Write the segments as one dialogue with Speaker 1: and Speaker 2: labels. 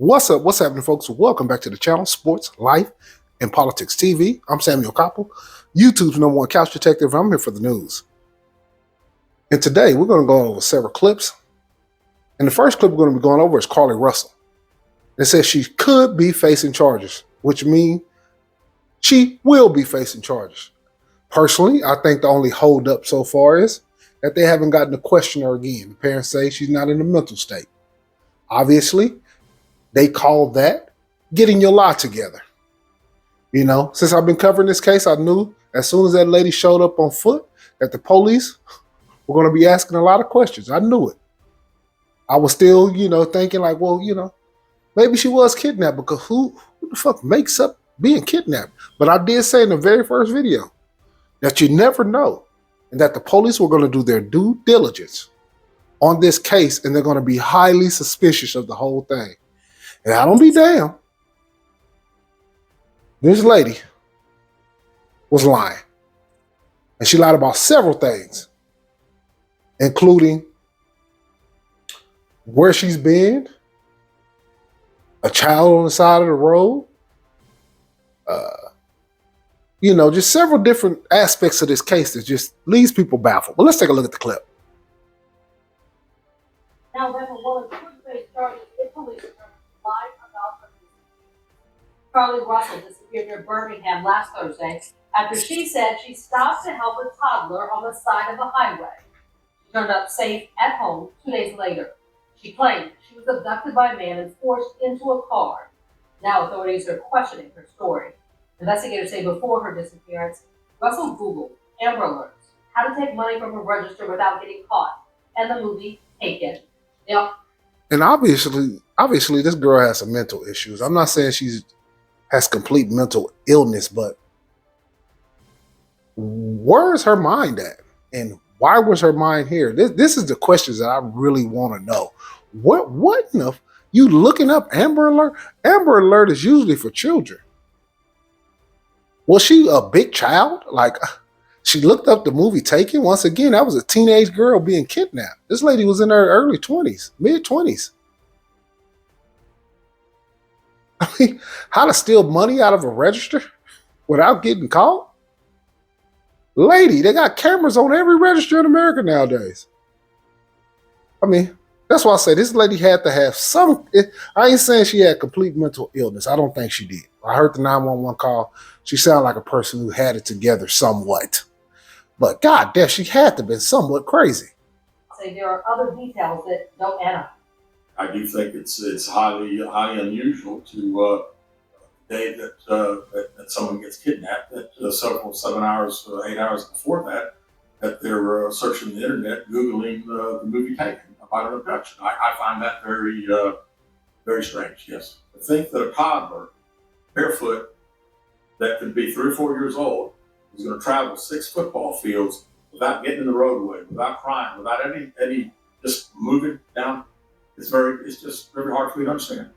Speaker 1: What's up? What's happening, folks? Welcome back to the channel, Sports, Life, and Politics TV. I'm Samuel Koppel, YouTube's number one couch detective. I'm here for the news. And today we're going to go over several clips. And the first clip we're going to be going over is Carlee Russell. It says she could be facing charges, which means she will be facing charges. Personally, I think the only holdup so far is that they haven't gotten to question her again. The parents say she's not in a mental state. Obviously, they call that getting your lot together. You know, since I've been covering this case, I knew as soon as that lady showed up on foot that the police were going to be asking a lot of questions. I knew it. I was still, thinking like, well, maybe she was kidnapped because who the fuck makes up being kidnapped? But I did say in the very first video that you never know and that the police were going to do their due diligence on this case and they're going to be highly suspicious of the whole thing. And I don't be damn. This lady was lying. And she lied about several things, including where she's been, a child on the side of the road, just several different aspects of this case that just leaves people baffled. But let's take a look at the clip.
Speaker 2: Now, when a woman could face charges if police lied about her. Carlee Russell disappeared near Birmingham last Thursday after she said she stopped to help a toddler on the side of a highway. She turned up safe at home 2 days later. She claimed she was abducted by a man and forced into a car. Now authorities are questioning her story. Investigators say before her disappearance, Russell Googled Amber Alerts, how to take money from a register without getting caught, and the movie Taken. Yep.
Speaker 1: And obviously, this girl has some mental issues. I'm not saying she has complete mental illness, but where is her mind at? And why was her mind here? This is the questions that I really want to know. What in the you looking up Amber Alert? Amber Alert is usually for children. Was she a big child? Like, she looked up the movie Taken. Once again, that was a teenage girl being kidnapped. This lady was in her early 20s, mid-20s. I mean, how to steal money out of a register without getting caught? Lady, they got cameras on every register in America nowadays. I mean, that's why I say this lady had to have some. I ain't saying she had complete mental illness. I don't think she did. I heard the 911 call. She sounded like a person who had it together somewhat. But goddamn, she had to have been somewhat crazy.
Speaker 2: Say there are other details that don't add up.
Speaker 3: I do think it's highly unusual to day that someone gets kidnapped. That several 7 hours, 8 hours before that they're searching the internet, googling the movie Taken about an abduction. I find that very very strange. Yes, to think that a toddler, barefoot, that could be 3 or 4 years old, is going to travel 6 football fields without getting in the roadway, without crying, without any just moving down. It's just very hard for me to understand.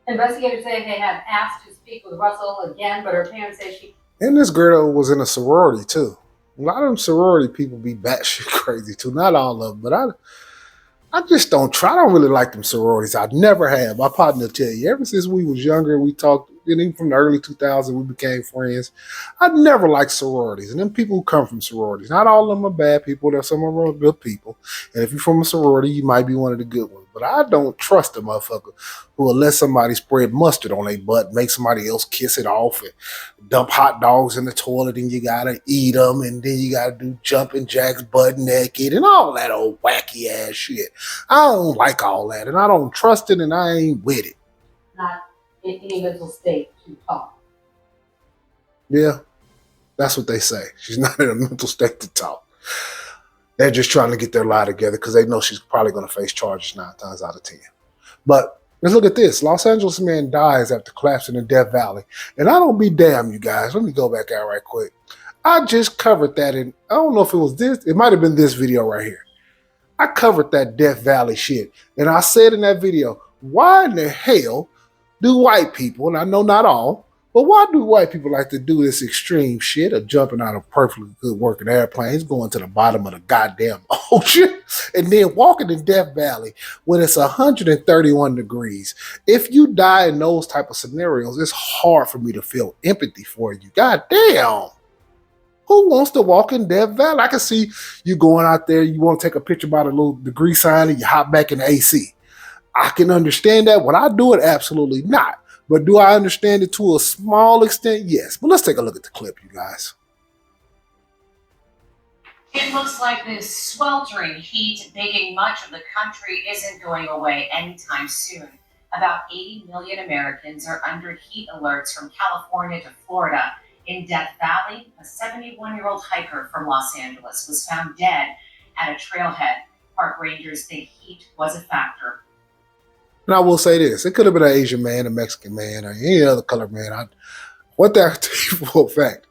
Speaker 2: Investigators say they have asked to speak with Russell again, but her parents say she.
Speaker 1: And this girl was in a sorority too. A lot of them sorority people be batshit crazy too. Not all of them, but I just don't try. I don't really like them sororities. I never have. My partner will tell you, ever since we was younger, we talked, and even from the early 2000s, we became friends. I never liked sororities. And then people who come from sororities, not all of them are bad people. There's some of them are good people. And if you're from a sorority, you might be one of the good ones. But I don't trust a motherfucker who will let somebody spread mustard on their butt, make somebody else kiss it off, and dump hot dogs in the toilet, and you gotta eat them, and then you gotta do jumping jacks butt naked, and all that old wacky ass shit. I don't like all that, and I don't trust it, and I ain't with it.
Speaker 2: Not in any mental state to talk.
Speaker 1: Yeah, that's what they say. She's not in a mental state to talk. They're just trying to get their lie together because they know she's probably going to face charges 9 times out of 10. But let's look at this. Los Angeles man dies after collapsing in Death Valley. And I don't be damn, you guys. Let me go back out right quick. I just covered that in, I don't know if it was this. It might have been this video right here. I covered that Death Valley shit. And I said in that video, why in the hell do white people, and I know not all, But why do white people like to do this extreme shit of jumping out of perfectly good working airplanes, going to the bottom of the goddamn ocean, and then walking in Death Valley when it's 131 degrees? If you die in those type of scenarios, it's hard for me to feel empathy for you. God damn. Who wants to walk in Death Valley? I can see you going out there, you want to take a picture by the little degree sign and you hop back in the AC. I can understand that. Would I do it? Absolutely not. But do I understand it to a small extent? Yes. But let's take a look at the clip, you guys.
Speaker 4: It looks like this sweltering heat baking much of the country isn't going away anytime soon. About 80 million Americans are under heat alerts from California to Florida. In Death Valley, a 71-year-old hiker from Los Angeles was found dead at a trailhead. Park rangers think heat was a factor.
Speaker 1: And I will say this, it could have been an Asian man, a Mexican man, or any other colored man. What that tell you for a fact?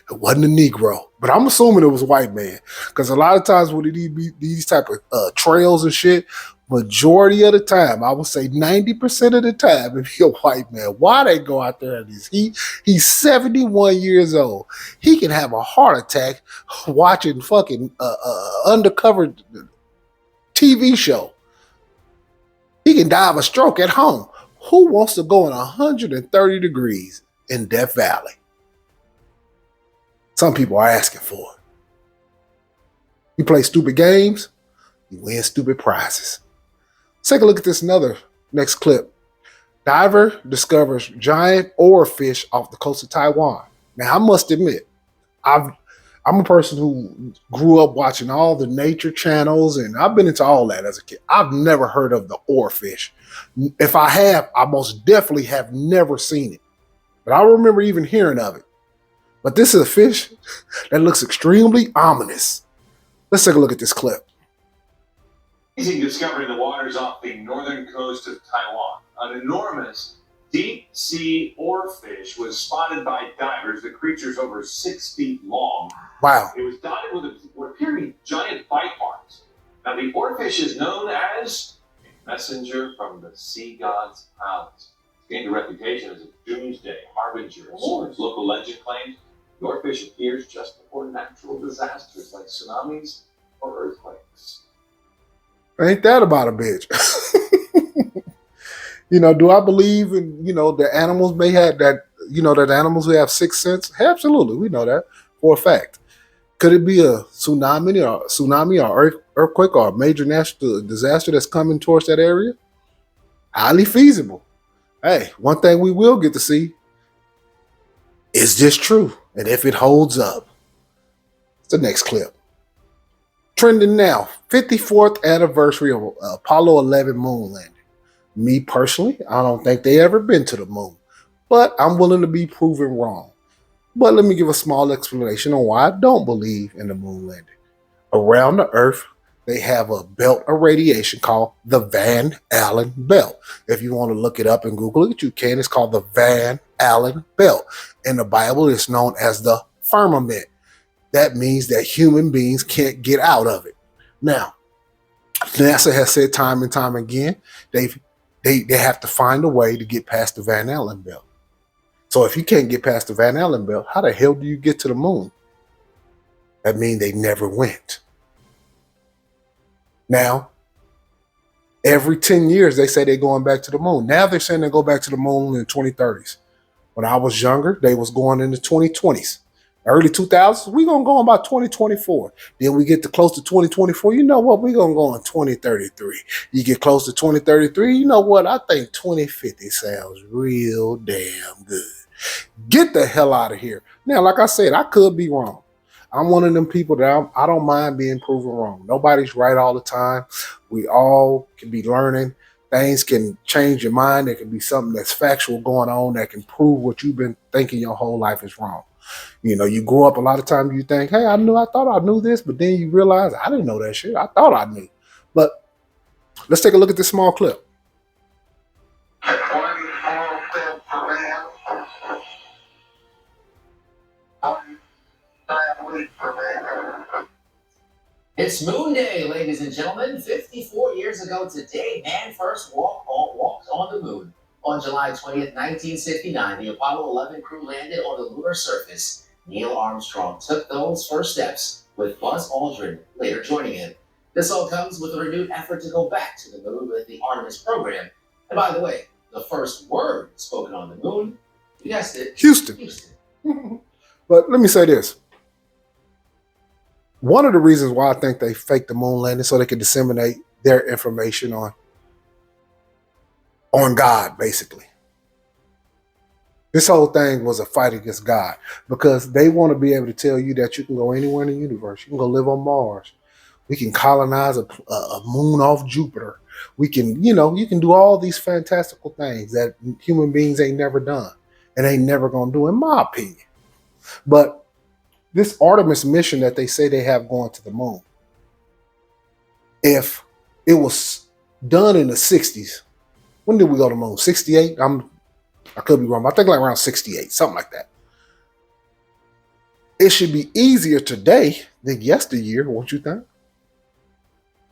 Speaker 1: It wasn't a Negro, but I'm assuming it was a white man. Because a lot of times with these type of trails and shit, majority of the time, I would say 90% of the time, if you're a white man, why they go out there in this heat? He's 71 years old. He can have a heart attack watching fucking undercover TV show. He can die of a stroke at home. Who wants to go in 130 degrees in Death Valley? Some people are asking for it. You play stupid games, you win stupid prizes. Let's take a look at this next clip. Diver discovers giant oarfish off the coast of Taiwan. Now, I must admit, I'm a person who grew up watching all the nature channels, and I've been into all that as a kid. I've never heard of the oarfish. If I have, I most definitely have never seen it. But I remember even hearing of it. But this is a fish that looks extremely ominous. Let's take a look at this clip.
Speaker 5: Amazing discovery in the waters off the northern coast of Taiwan. An enormous deep-sea oarfish was spotted by divers. The creature's over 6 feet long.
Speaker 1: Wow.
Speaker 5: It was dotted with what appear to be giant bite marks. Now, the oarfish is known as a messenger from the sea god's palace. It's gained a reputation as a doomsday harbinger. So its local legend claims the oarfish appears just before natural disasters like tsunamis or earthquakes.
Speaker 1: Ain't that about a bitch? Do I believe in, that animals may have that, that animals have sixth sense? Absolutely. We know that for a fact. Could it be a tsunami or earthquake or a major natural disaster that's coming towards that area? Highly feasible. Hey, one thing we will get to see, is this true? And if it holds up. It's the next clip. Trending now, 54th anniversary of Apollo 11 moon landing. Me personally, I don't think they ever been to the moon, but I'm willing to be proven wrong. But let me give a small explanation on why I don't believe in the moon landing. Around the Earth, they have a belt of radiation called the Van Allen belt. If you want to look it up and Google it, you can. It's called the Van Allen belt. In the Bible, it's known as the firmament. That means that human beings can't get out of it. Now, NASA has said time and time again, they have to find a way to get past the Van Allen belt. So if you can't get past the Van Allen belt, how the hell do you get to the moon? That means they never went. Now, every 10 years, they say they're going back to the moon. Now they're saying they go back to the moon in the 2030s. When I was younger, they was going in the 2020s. Early 2000s, we're going to go in about 2024. Then we get to close to 2024. You know what? We're going to go in 2033. You get close to 2033. You know what? I think 2050 sounds real damn good. Get the hell out of here. Now, like I said, I could be wrong. I'm one of them people that I don't mind being proven wrong. Nobody's right all the time. We all can be learning. Things can change your mind. There can be something that's factual going on that can prove what you've been thinking your whole life is wrong. You grow up a lot of times, you think, hey, I thought I knew this, but then you realize I didn't know that shit. I thought I knew. But let's take a look at this small clip.
Speaker 6: It's Moon Day, ladies and gentlemen. 54 years ago today, man first walked on the moon. On July 20th, 1969, the Apollo 11 crew landed on the lunar surface. Neil Armstrong took those first steps, with Buzz Aldrin later joining him. This all comes with a renewed effort to go back to the moon with the Artemis program. And by the way, the first word spoken on the moon, you guessed it,
Speaker 1: Houston. But let me say this. One of the reasons why I think they faked the moon landing so they could disseminate their information on God, basically. This whole thing was a fight against God because they want to be able to tell you that you can go anywhere in the universe. You can go live on Mars. We can colonize a moon off Jupiter. We can, you can do all these fantastical things that human beings ain't never done and ain't never going to do, in my opinion. But this Artemis mission that they say they have going to the moon, if it was done in the 60s, when did we go to the moon? 68? I could be wrong. I think like around 68, something like that. It should be easier today than yesteryear, won't you think?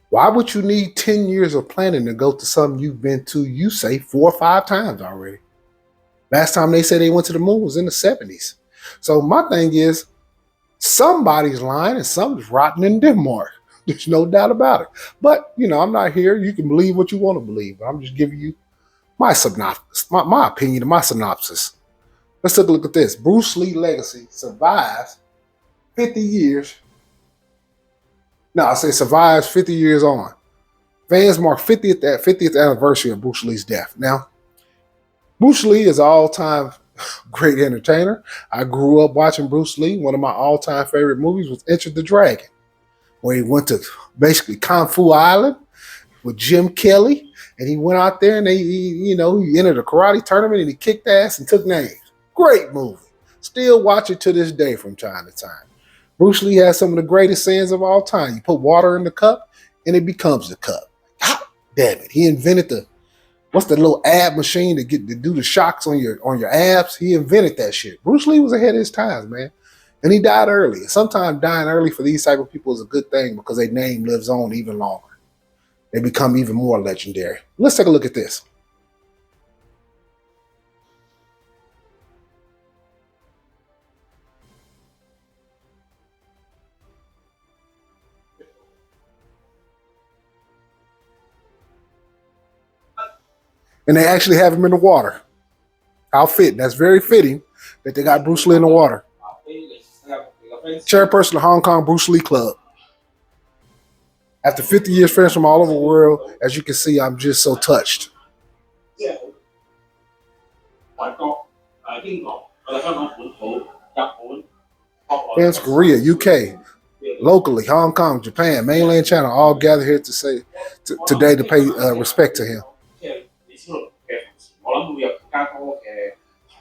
Speaker 1: Why would you need 10 years of planning to go to something you've been to, you say, 4 or 5 times already? Last time they said they went to the moon was in the 70s. So my thing is, somebody's lying and something's rotten in Denmark. There's no doubt about it. But, I'm not here. You can believe what you want to believe. I'm just giving you my synopsis, my opinion and my synopsis. Let's take a look at this. Bruce Lee legacy survives 50 years. No, I say survives 50 years on. Fans mark 50th anniversary of Bruce Lee's death. Now, Bruce Lee is an all-time great entertainer. I grew up watching Bruce Lee. One of my all-time favorite movies was Enter the Dragon, where he went to basically Kung Fu Island with Jim Kelly, and he went out there and he entered a karate tournament and he kicked ass and took names. Great movie. Still watch it to this day from time to time. Bruce Lee has some of the greatest sayings of all time. You put water in the cup and it becomes a cup. God damn it. He invented what's the little ab machine to do the shocks on your abs? He invented that shit. Bruce Lee was ahead of his times, man. And he died early. Sometimes dying early for these type of people is a good thing because their name lives on even longer. They become even more legendary. Let's take a look at this. And they actually have him in the water. How fitting. That's very fitting that they got Bruce Lee in the water. Chairperson of Hong Kong Bruce Lee Club. After 50 years, friends from all over the world, as you can see, I'm just so touched. Fans Korea, UK, locally, Hong Kong, Japan, mainland China, all gather here today to pay respect to him.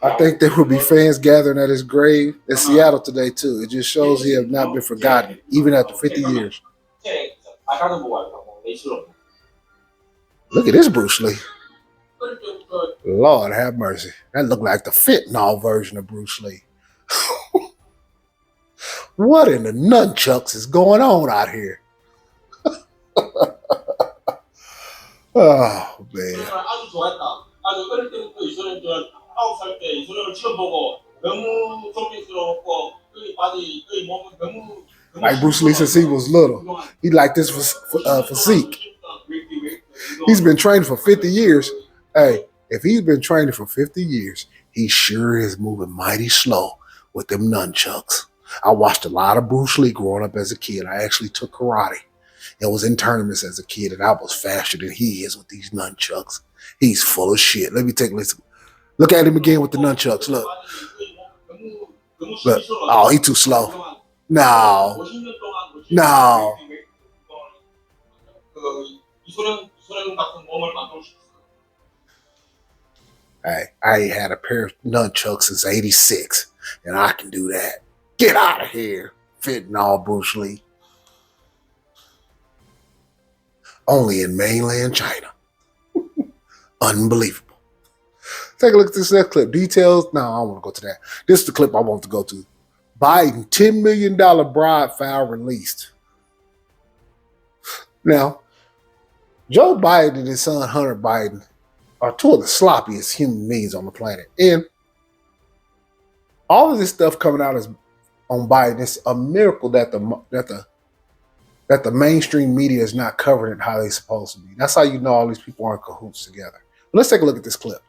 Speaker 1: I think there will be fans gathering at his grave in Seattle today, too. It just shows he has not been forgotten, even after 50 years. Look at this Bruce Lee. Lord have mercy. That looked like the fentanyl version of Bruce Lee. What in the nunchucks is going on out here? Oh, man. Like Bruce Lee since he was little. He liked this physique. He's been training for 50 years. Hey, if he's been training for 50 years, he sure is moving mighty slow with them nunchucks. I watched a lot of Bruce Lee growing up as a kid. I actually took karate and was in tournaments as a kid, and I was faster than he is with these nunchucks. He's full of shit. Let me take a listen. Look at him again with the nunchucks. Look. Look. Oh, he too slow. No. Hey, I ain't had a pair of nunchucks since 86, and I can do that. Get out of here, fentanyl Bruce Lee. Only in mainland China. Unbelievable. Take a look at this next clip. Details. No, I don't want to go to that. This is the clip I want to go to. Biden, $10 million bribe file released. Now, Joe Biden and his son Hunter Biden are two of the sloppiest human beings on the planet. And all of this stuff coming out is on Biden. It's a miracle that the mainstream media is not covering it how they're supposed to be. That's how you know all these people are in cahoots together. But let's take a look at this clip.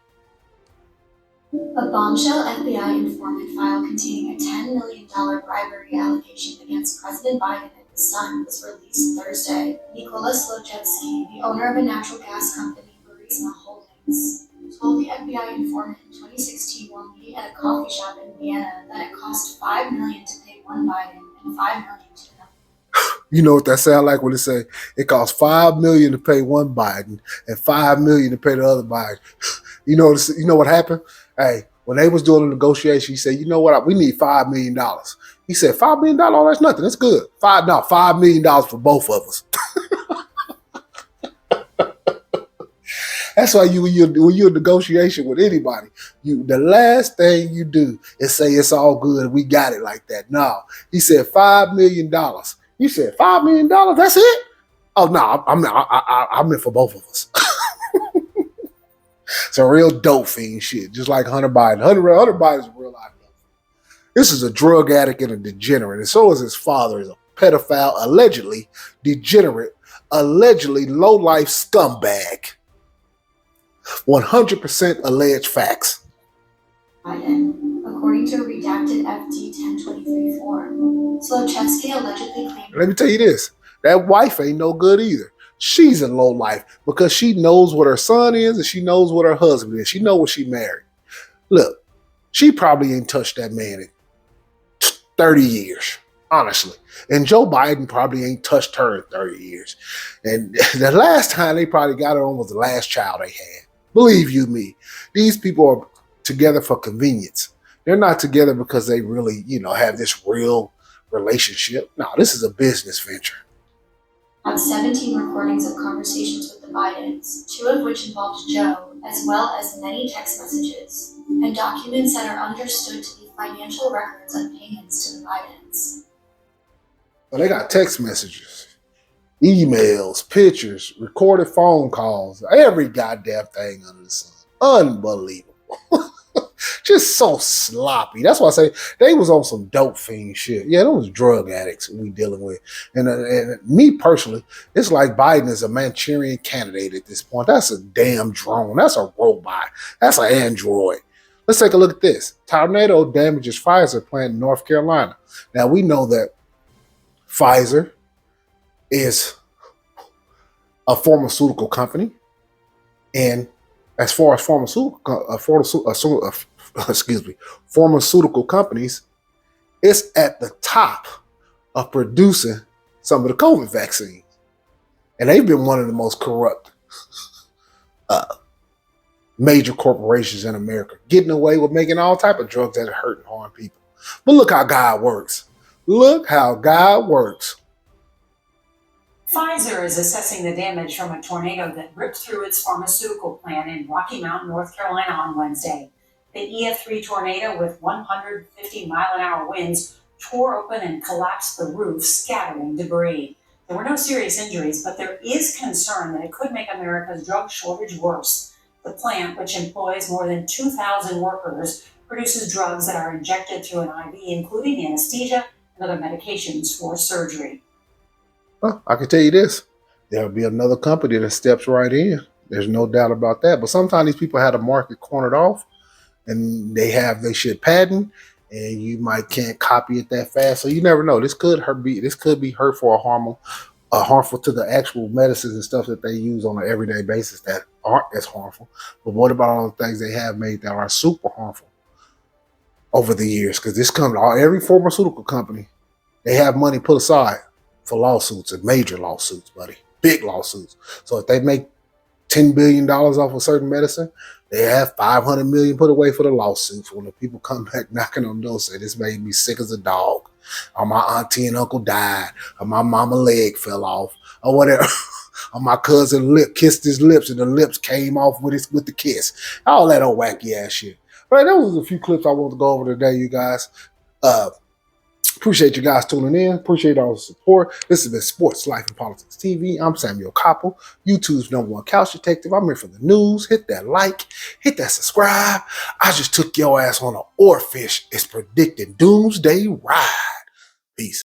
Speaker 7: A bombshell FBI informant file containing a $10 million bribery allegation against President Biden and his son was released Thursday. Nikola Zlochevsky, the owner of a natural gas company, Burisma Holdings, told the FBI informant in 2016 while meeting at a coffee shop in Vienna that it cost $5 million to pay one Biden and $5 million to another.
Speaker 1: You know what that sound like when they say it costs $5 million to pay one Biden and $5 million to pay the other Biden. You know what happened? Hey, when they was doing the negotiation, he said, "You know what? We need $5 million." He said, $5 million? Oh, that's nothing. That's good. $5 million for both of us. That's why when you're in negotiation with anybody, the last thing you do is say it's all good. We got it like that. No, he said $5 million. You said $5 million? That's it? Oh no, I meant for both of us. It's a real dope fiend shit, just like Hunter Biden. Hunter Biden is a real life dope fiend. This is a drug addict and a degenerate, and so is his father, is a pedophile, allegedly degenerate, allegedly low-life scumbag. 100% alleged facts.
Speaker 7: Biden, according to a redacted FD 1023 form, Zlochevsky allegedly claimed.
Speaker 1: Let me tell you this: that wife ain't no good either. She's in low life because she knows what her son is and she knows what her husband is. She knows what she married. Look, she probably ain't touched that man in 30 years, honestly. And Joe Biden probably ain't touched her in 30 years. And the last time they probably got her on was the last child they had. Believe you me, these people are together for convenience. They're not together because they really, have this real relationship. No, this is a business venture.
Speaker 7: Have 17 recordings of conversations with the Bidens, 2 of which involved Joe, as well as many text messages, and documents that are understood to be financial records of payments to the Bidens.
Speaker 1: Well, they got text messages, emails, pictures, recorded phone calls, every goddamn thing under the sun. Unbelievable. Just so sloppy. That's why I say they was on some dope fiend shit. Yeah, those drug addicts we dealing with. And me personally, it's like Biden is a Manchurian candidate at this point. That's a damn drone. That's a robot. That's an android. Let's take a look at this. Tornado damages Pfizer plant in North Carolina. Now, we know that Pfizer is a pharmaceutical company. And as far as pharmaceutical companies, it's at the top of producing some of the COVID vaccines. And they've been one of the most corrupt major corporations in America, getting away with making all type of drugs that hurt and harm people. But look how God works. Look how God works.
Speaker 2: Pfizer is assessing the damage from a tornado that ripped through its pharmaceutical plant in Rocky Mount, North Carolina on Wednesday. The EF3 tornado with 150-mile-an-hour winds tore open and collapsed the roof, scattering debris. There were no serious injuries, but there is concern that it could make America's drug shortage worse. The plant, which employs more than 2,000 workers, produces drugs that are injected through an IV, including anesthesia and other medications for surgery.
Speaker 1: Well, I can tell you this. There'll be another company that steps right in. There's no doubt about that. But sometimes these people have the market cornered off and they have their shit patent and you can't copy it that fast. So you never know. This could be hurtful or harmful to the actual medicines and stuff that they use on an everyday basis that aren't as harmful. But what about all the things they have made that are super harmful over the years? Because every pharmaceutical company, they have money put aside for lawsuits and major lawsuits, buddy. Big lawsuits. So if they make $10 billion off a certain medicine, they have $500 million put away for the lawsuits. When the people come back knocking on the door, say this made me sick as a dog, or my auntie and uncle died, or my mama leg fell off, or whatever, or my cousin kissed his lips and the lips came off with the kiss. All that old wacky ass shit. But that was a few clips I wanted to go over today, you guys. Appreciate you guys tuning in. Appreciate all the support. This has been Sports, Life, and Politics TV. I'm Samuel Koppel, YouTube's #1 couch detective. I'm here for the news. Hit that like, hit that subscribe. I just took your ass on an oarfish. It's predicting doomsday ride. Peace.